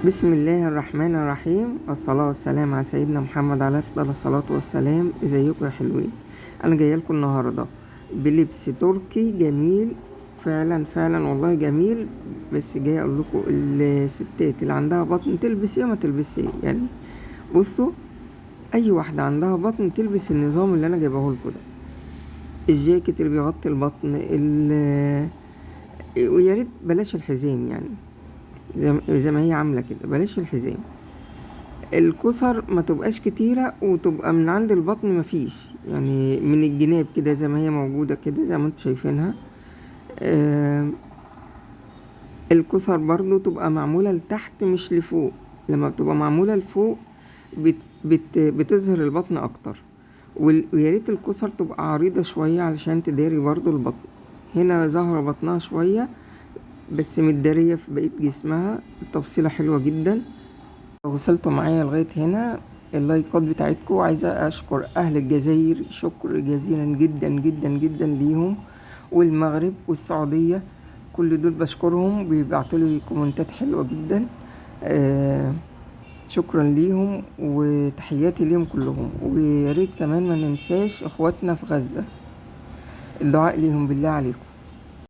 بسم الله الرحمن الرحيم، والصلاة والسلام على سيدنا محمد عليه أفضل الصلاة والسلام. ازيكم يا حلوين؟ أنا جاية لكم النهاردة بلبس تركي جميل، فعلا فعلا والله جميل. بس جاي أقول لكم الستات اللي عندها بطن تلبس ايه وما تلبس ايه. يعني بصوا، أي واحدة عندها بطن تلبس النظام اللي أنا جايبه لكم ده. الجاكيت اللي بيغطي البطن، ويا ريت بلاش الحزام، يعني زي ما هي عاملة كده، بلاش الحزام. الكسر ما تبقاش كتيرة، وتبقى من عند البطن مفيش، يعني من الجناب كده زي ما هي موجودة كده زي ما انتوا شايفينها. الكسر برضو تبقى معمولة لتحت مش لفوق. لما بتبقى معمولة لفوق بتظهر البطن اكتر. وياريت الكسر تبقى عريضة شوية علشان تداري برضو البطن. هنا ظهر بطنها شوية بس متدارية في بقية جسمها. التفصيلة حلوة جدا. وصلتوا معايا لغاية هنا، اللايكات بتاعتكم. عايزة اشكر اهل الجزائر شكر جزيلا جدا جدا جدا ليهم، والمغرب والسعودية، كل دول بشكرهم، بيبعتولي كومنتات حلوة جدا. شكرا ليهم وتحياتي ليهم كلهم. وياريت كمان ما ننساش اخواتنا في غزة، الدعاء ليهم بالله عليكم.